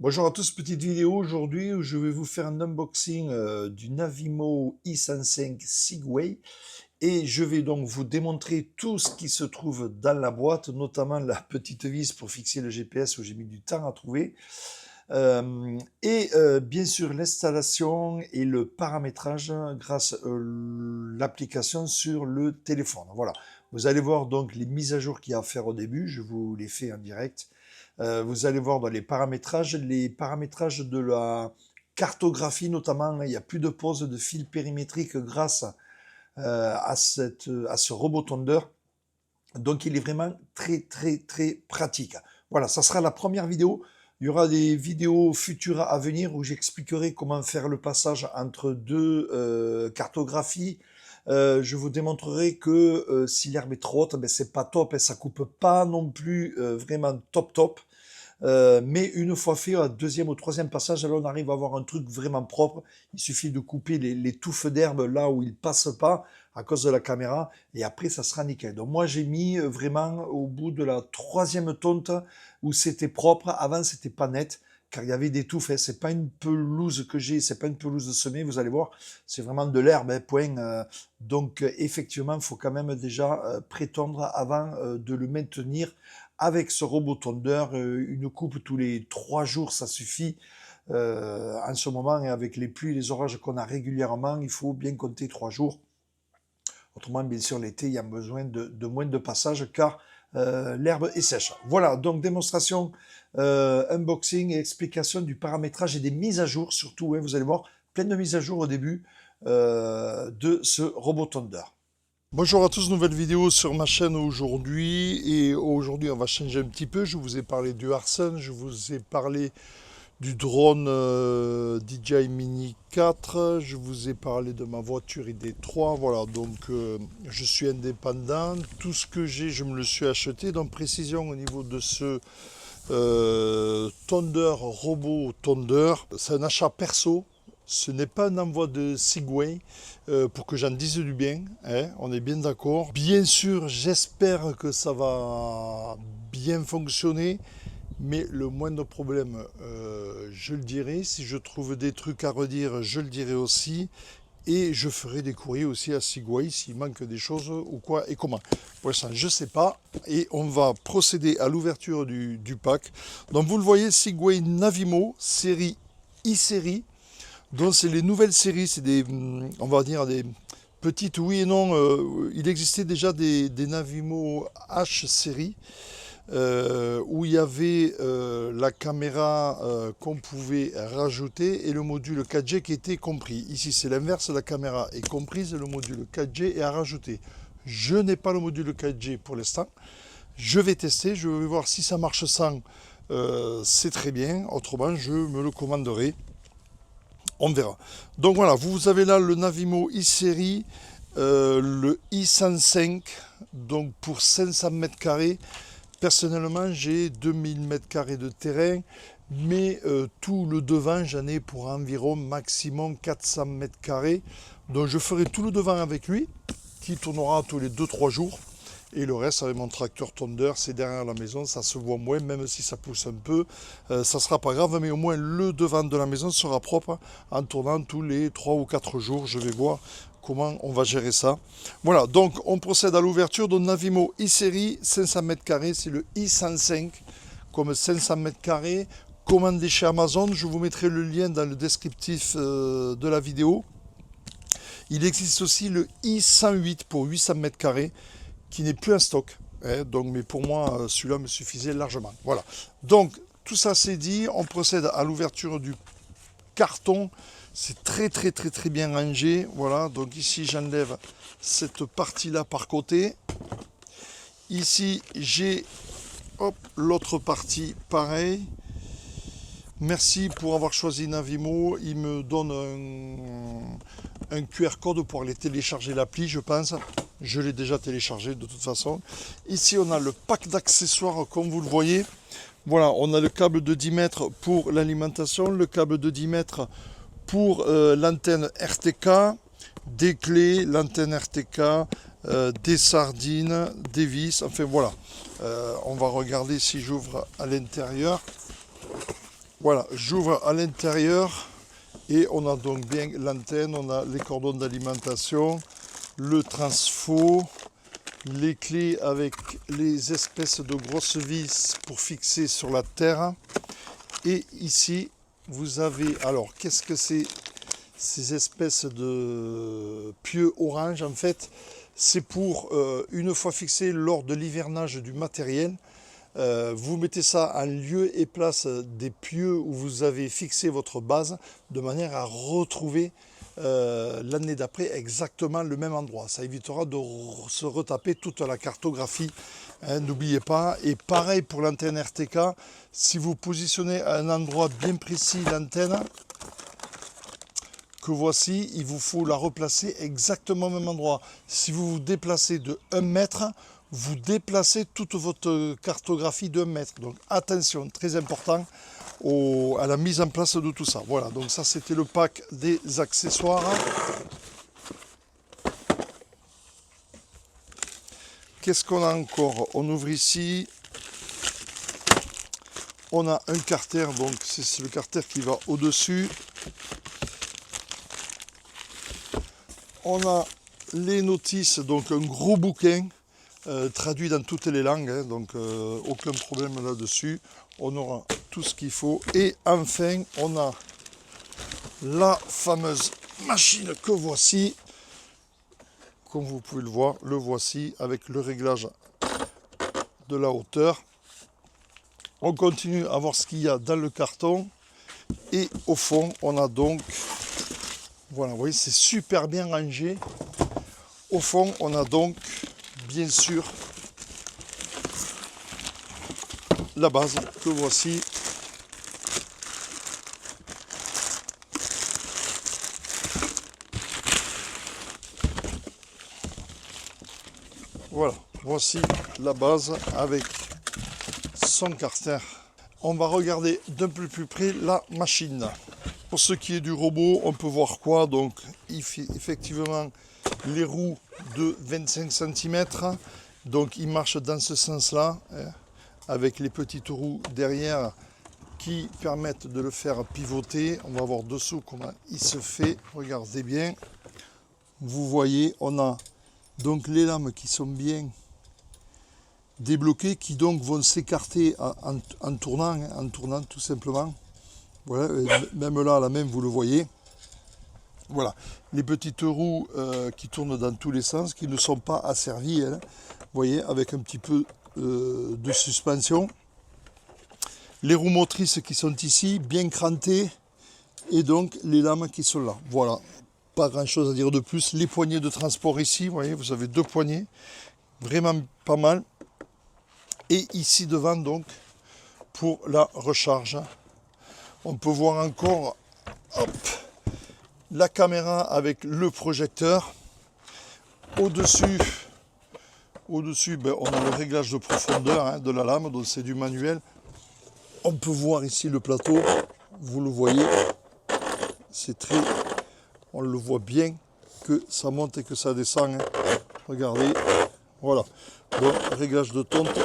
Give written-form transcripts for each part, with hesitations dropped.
Bonjour à tous, petite vidéo aujourd'hui où je vais vous faire un unboxing du Navimo i105 Segway et je vais donc vous démontrer tout ce qui se trouve dans la boîte, notamment la petite vis pour fixer le GPS où j'ai mis du temps à trouver, bien sûr l'installation et le paramétrage grâce à l'application sur le téléphone. Voilà, vous allez voir donc les mises à jour qu'il y a à faire au début, je vous les fais en direct. Vous allez voir dans les paramétrages de la cartographie notamment, il n'y a plus de pose de fil périmétrique grâce à ce robot tondeur. Donc il est vraiment très pratique. Voilà, ça sera la première vidéo. Il y aura des vidéos futures à venir où j'expliquerai comment faire le passage entre deux cartographies. Je vous démontrerai que si l'herbe est trop haute, ben c'est pas top et ça coupe pas non plus vraiment top. Mais une fois fait, au deuxième ou troisième passage, là on arrive à avoir un truc vraiment propre. Il suffit de couper les touffes d'herbe là où ils passent pas à cause de la caméra, et après ça sera nickel. Donc moi j'ai mis vraiment au bout de la troisième tonte où c'était propre. Avant c'était pas net car il y avait des touffes. Hein. C'est pas une pelouse que j'ai, c'est pas une pelouse de semée. Vous allez voir, c'est vraiment de l'herbe. Hein, point. Donc effectivement, il faut quand même déjà prétendre avant de le maintenir avec ce robot tondeur. Une coupe tous les 3 jours, ça suffit. En ce moment, et avec les pluies et les orages qu'on a régulièrement, il faut bien compter 3 jours. Autrement, bien sûr, l'été, il y a besoin de moins de passages car l'herbe est sèche. Voilà, donc démonstration, unboxing et explication du paramétrage et des mises à jour, surtout, hein, vous allez voir, plein de mises à jour au début de ce robot tondeur. Bonjour à tous, nouvelle vidéo sur ma chaîne aujourd'hui, et aujourd'hui on va changer un petit peu. Je vous ai parlé du Harsen, je vous ai parlé du drone DJI Mini 4, je vous ai parlé de ma voiture ID3. Voilà, donc je suis indépendant, tout ce que j'ai je me le suis acheté. Donc précision au niveau de ce tondeur, robot tondeur, c'est un achat perso. Ce n'est pas un envoi de Segway, pour que j'en dise du bien, hein, on est bien d'accord. Bien sûr, j'espère que ça va bien fonctionner, mais le moindre problème, je le dirai. Si je trouve des trucs à redire, je le dirai aussi. Et je ferai des courriers aussi à Segway s'il manque des choses ou quoi et comment. Pour l'instant, je ne sais pas. Et on va procéder à l'ouverture du pack. Donc vous le voyez, Segway Navimo, série i-série. Donc c'est les nouvelles séries, c'est des, on va dire des petites, oui et non. Il existait déjà des Navimo H série où il y avait la caméra qu'on pouvait rajouter et le module 4G qui était compris. Ici c'est l'inverse, la caméra est comprise, le module 4G est à rajouter. Je n'ai pas le module 4G pour l'instant. Je vais tester, je vais voir si ça marche sans. C'est très bien, autrement je me le commanderai. On verra. Donc voilà, vous avez là le Navimo i-série, le i105, donc pour 500 mètres carrés. Personnellement, j'ai 2000 mètres carrés de terrain, mais tout le devant, j'en ai pour environ maximum 400 mètres carrés. Donc je ferai tout le devant avec lui, qui tournera tous les 2-3 jours. Et le reste avec mon tracteur tondeur, c'est derrière la maison, ça se voit moins, même si ça pousse un peu, ça sera pas grave, mais au moins le devant de la maison sera propre en tournant tous les 3 ou 4 jours. Je vais voir comment on va gérer ça. Voilà, donc on procède à l'ouverture de Navimo i-série, 500 mètres carrés, c'est le i105, comme 500 mètres carrés, commandé chez Amazon. Je vous mettrai le lien dans le descriptif de la vidéo. Il existe aussi le i108 pour 800 mètres carrés, qui n'est plus en stock. Hein, donc, mais pour moi, celui-là me suffisait largement. Voilà. Donc, tout ça c'est dit. On procède à l'ouverture du carton. C'est très bien rangé. Voilà. Donc ici, j'enlève cette partie-là par côté. Ici, j'ai l'autre partie pareil. Merci pour avoir choisi Navimo. Il me donne un QR code pour aller télécharger l'appli, je pense. Je l'ai déjà téléchargé de toute façon. Ici, on a le pack d'accessoires, comme vous le voyez. Voilà, on a le câble de 10 mètres pour l'alimentation, le câble de 10 mètres pour l'antenne RTK, des clés, l'antenne RTK, des sardines, des vis, enfin voilà. On va regarder si j'ouvre à l'intérieur. Voilà, j'ouvre à l'intérieur et on a donc bien l'antenne, on a les cordons d'alimentation, le transfo, les clés avec les espèces de grosses vis pour fixer sur la terre. Et ici, vous avez, alors qu'est-ce que c'est ces espèces de pieux orange? En fait, c'est pour, une fois fixé lors de l'hivernage du matériel, vous mettez ça en lieu et place des pieux où vous avez fixé votre base, de manière à retrouver l'année d'après exactement le même endroit. Ça évitera de se retaper toute la cartographie, hein, n'oubliez pas. Et pareil pour l'antenne RTK, si vous positionnez à un endroit bien précis l'antenne, que voici, il vous faut la replacer exactement au même endroit. Si vous vous déplacez de 1 mètre, vous déplacez toute votre cartographie de 1 mètre. Donc attention, très important à la mise en place de tout ça. Voilà, donc ça c'était le pack des accessoires. Qu'est-ce qu'on a encore? On ouvre ici. On a un carter, donc c'est le carter qui va au-dessus. On a les notices, donc un gros bouquin traduit dans toutes les langues, hein, donc aucun problème là-dessus. On aura tout ce qu'il faut. Et enfin, on a la fameuse machine que voici. Comme vous pouvez le voir, le voici avec le réglage de la hauteur. On continue à voir ce qu'il y a dans le carton. Et au fond, on a donc... Voilà, vous voyez, c'est super bien rangé. Au fond, on a donc, bien sûr, la base que voici. Voilà, voici la base avec son carter. On va regarder d'un peu plus près la machine. Pour ce qui est du robot, on peut voir quoi? Donc, effectivement, les roues de 25 cm. Donc, il marche dans ce sens-là, hein, avec les petites roues derrière qui permettent de le faire pivoter. On va voir dessous comment il se fait. Regardez bien. Vous voyez, on a donc les lames qui sont bien débloquées, qui donc vont s'écarter en tournant tout simplement. Voilà, même là, la même, vous le voyez. Voilà, les petites roues qui tournent dans tous les sens, qui ne sont pas asservies, hein, vous voyez, avec un petit peu de suspension. Les roues motrices qui sont ici, bien crantées, et donc les lames qui sont là. Voilà, pas grand chose à dire de plus. Les poignées de transport ici, vous voyez, vous avez 2 poignées, vraiment pas mal. Et ici devant, donc, pour la recharge. On peut voir encore, hop, la caméra avec le projecteur. Au-dessus, ben, on a le réglage de profondeur, hein, de la lame, donc c'est du manuel. On peut voir ici le plateau, vous le voyez, c'est très, on le voit bien que ça monte et que ça descend, hein. Regardez, voilà, donc réglage de tonte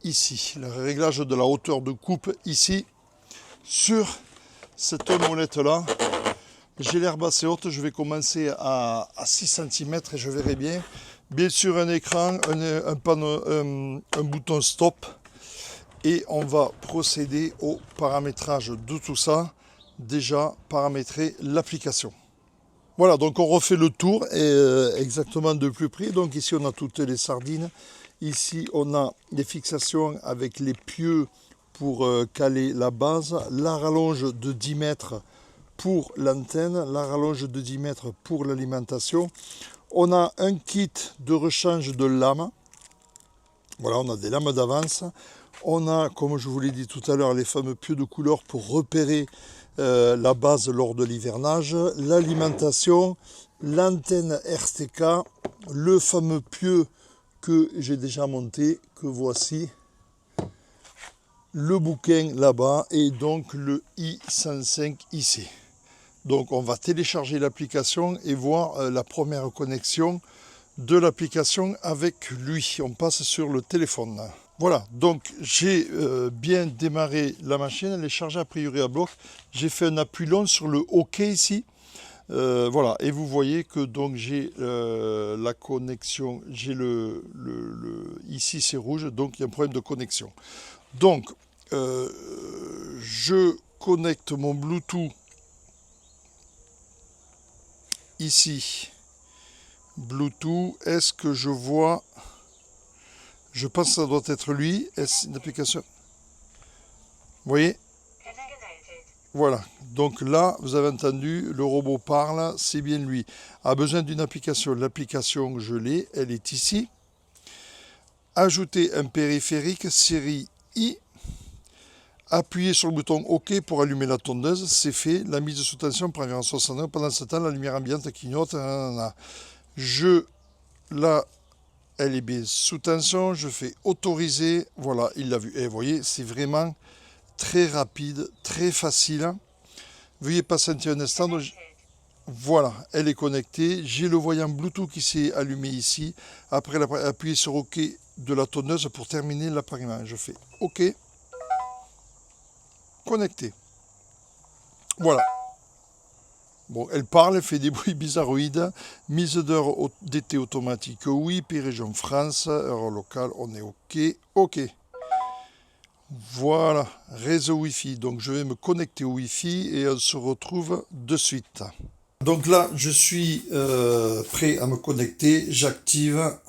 ici, le réglage de la hauteur de coupe ici. Sur cette molette là, j'ai l'herbe assez haute, je vais commencer à 6 cm et je verrai bien. Bien sûr un écran, un bouton stop, et on va procéder au paramétrage de tout ça. Déjà paramétrer l'application. Voilà, donc on refait le tour exactement de plus près. Donc ici on a toutes les sardines, ici on a les fixations avec les pieux pour caler la base, la rallonge de 10 mètres pour l'antenne, la rallonge de 10 mètres pour l'alimentation. On a un kit de rechange de lames. Voilà, on a des lames d'avance. On a, comme je vous l'ai dit tout à l'heure, les fameux pieux de couleur pour repérer la base lors de l'hivernage. L'alimentation, l'antenne RTK, le fameux pieu que j'ai déjà monté, que voici. Le bouquin là-bas et donc le i105 ici. Donc on va télécharger l'application et voir la première connexion de l'application avec lui. On passe sur le téléphone. Voilà, donc j'ai bien démarré la machine, elle est chargée a priori à bloc. J'ai fait un appui long sur le OK ici. Voilà, et vous voyez que donc j'ai la connexion, j'ai ici c'est rouge, donc il y a un problème de connexion. Donc, euh, je connecte mon Bluetooth ici. Bluetooth, est-ce que je vois? Je pense que ça doit être lui. Est-ce une application? Vous voyez? Voilà. Donc là, vous avez entendu, le robot parle, c'est bien lui. A besoin d'une application. L'application, je l'ai, elle est ici. Ajouter un périphérique série I. Appuyez sur le bouton OK pour allumer la tondeuse. C'est fait. La mise sous tension prend environ 60 heures. Pendant ce temps, la lumière ambiante clignote. Nanana. Je la Elle est bien sous tension, je fais autoriser, voilà, il l'a vu. Et vous voyez, c'est vraiment très rapide, très facile. Veuillez patienter un instant. Voilà, elle est connectée. J'ai le voyant Bluetooth qui s'est allumé ici. Après, appuyez sur OK de la tonneuse pour terminer l'appareillage. Je fais OK, connecté. Voilà. Bon, elle parle, elle fait des bruits bizarroïdes. Mise d'heure d'été automatique, oui. Pays région France, heure locale, on est OK. OK. Voilà, réseau Wi-Fi. Donc je vais me connecter au Wi-Fi et on se retrouve de suite. Donc là, je suis prêt à me connecter. J'active.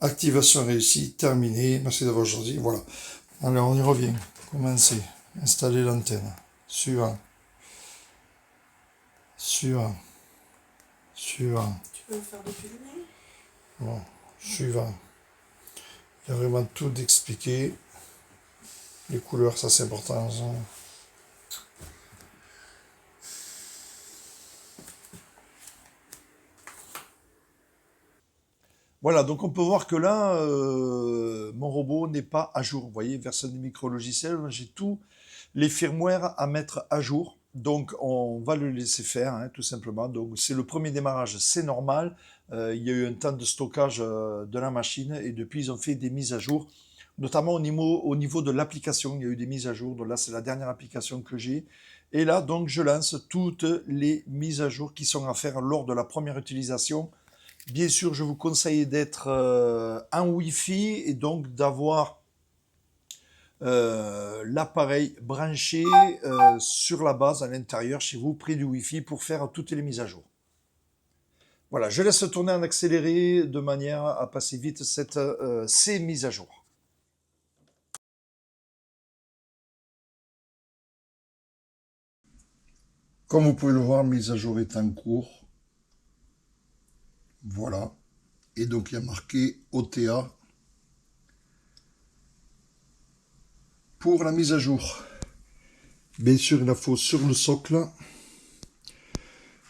Activation réussie, terminé. Merci d'avoir choisi. Voilà. Alors on y revient. Commencer. Installer l'antenne. Suivant. Suivant. Suivant. Tu peux le faire depuis le mail? Bon. Suivant. Il y a vraiment tout d'expliqué. Les couleurs, ça c'est important. Voilà, donc on peut voir que là, mon robot n'est pas à jour. Vous voyez, version du micro-logiciel, j'ai tous les firmware à mettre à jour. Donc on va le laisser faire, hein, tout simplement. Donc c'est le premier démarrage, c'est normal. Il y a eu un temps de stockage de la machine et depuis ils ont fait des mises à jour, notamment au niveau de l'application. Il y a eu des mises à jour. Donc là c'est la dernière application que j'ai. Et là donc je lance toutes les mises à jour qui sont à faire lors de la première utilisation. Bien sûr, je vous conseille d'être en Wi-Fi et donc d'avoir l'appareil branché sur la base à l'intérieur chez vous, près du Wi-Fi, pour faire toutes les mises à jour. Voilà, je laisse tourner en accéléré de manière à passer vite ces mises à jour. Comme vous pouvez le voir, mise à jour est en cours. Voilà. Et donc il y a marqué OTA pour la mise à jour. Bien sûr, il la faut sur le socle.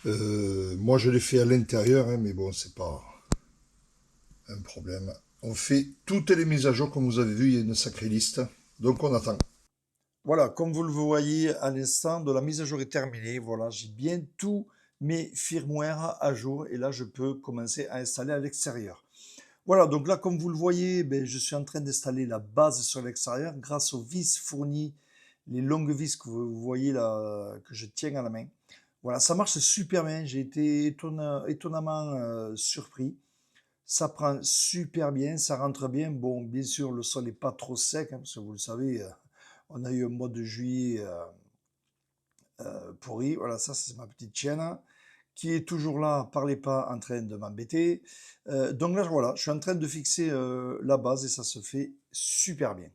Moi, je l'ai fait à l'intérieur, hein, mais bon, c'est pas un problème. On fait toutes les mises à jour, comme vous avez vu, il y a une sacrée liste. Donc, on attend. Voilà, comme vous le voyez à l'instant, de la mise à jour est terminée. Voilà, j'ai bien tous mes firmware à jour et là, je peux commencer à installer à l'extérieur. Voilà, donc là, comme vous le voyez, ben, je suis en train d'installer la base sur l'extérieur grâce aux vis fournies, les longues vis que vous voyez là, que je tiens à la main. Voilà, ça marche super bien. J'ai été étonnamment surpris. Ça prend super bien, ça rentre bien. Bon, bien sûr, le sol n'est pas trop sec, hein, parce que vous le savez, on a eu un mois de juillet pourri. Voilà, ça, c'est ma petite chienne hein, qui est toujours là, parlez pas, en train de m'embêter. Donc là, voilà, je suis en train de fixer la base et ça se fait super bien.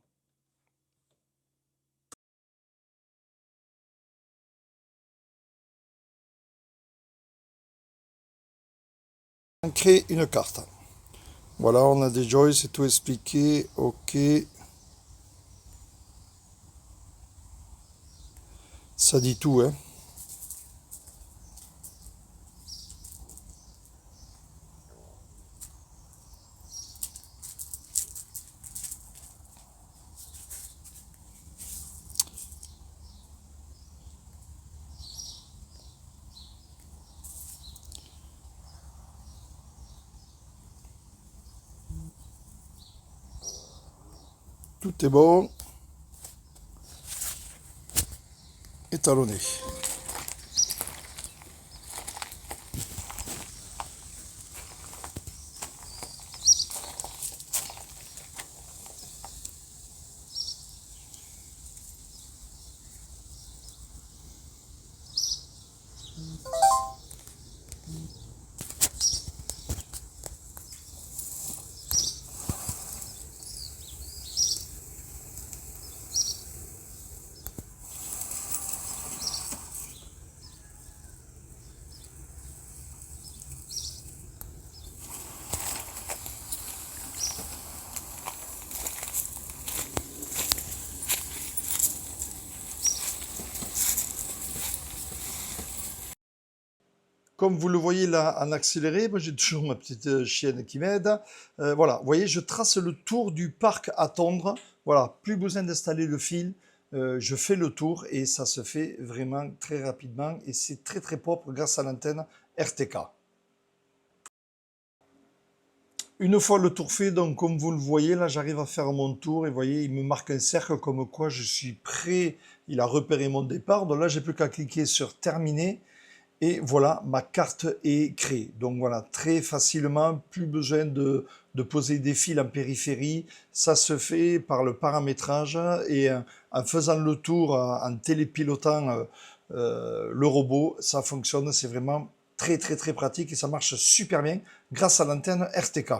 On crée une carte. Voilà, on a des joys, c'est tout expliqué. Ok. Ça dit tout, hein. Tout est bon. Étalonné. Comme vous le voyez là en accéléré, moi j'ai toujours ma petite chienne qui m'aide. Voilà, vous voyez, je trace le tour du parc à tondre. Voilà, plus besoin d'installer le fil. Je fais le tour et ça se fait vraiment très rapidement et c'est très très propre grâce à l'antenne RTK. Une fois le tour fait, donc comme vous le voyez, là j'arrive à faire mon tour et vous voyez, il me marque un cercle comme quoi je suis prêt. Il a repéré mon départ. Donc là, j'ai plus qu'à cliquer sur terminer. Et voilà, ma carte est créée. Donc voilà, très facilement, plus besoin de poser des fils en périphérie. Ça se fait par le paramétrage et en faisant le tour, en télépilotant le robot, ça fonctionne. C'est vraiment très très très pratique et ça marche super bien grâce à l'antenne RTK.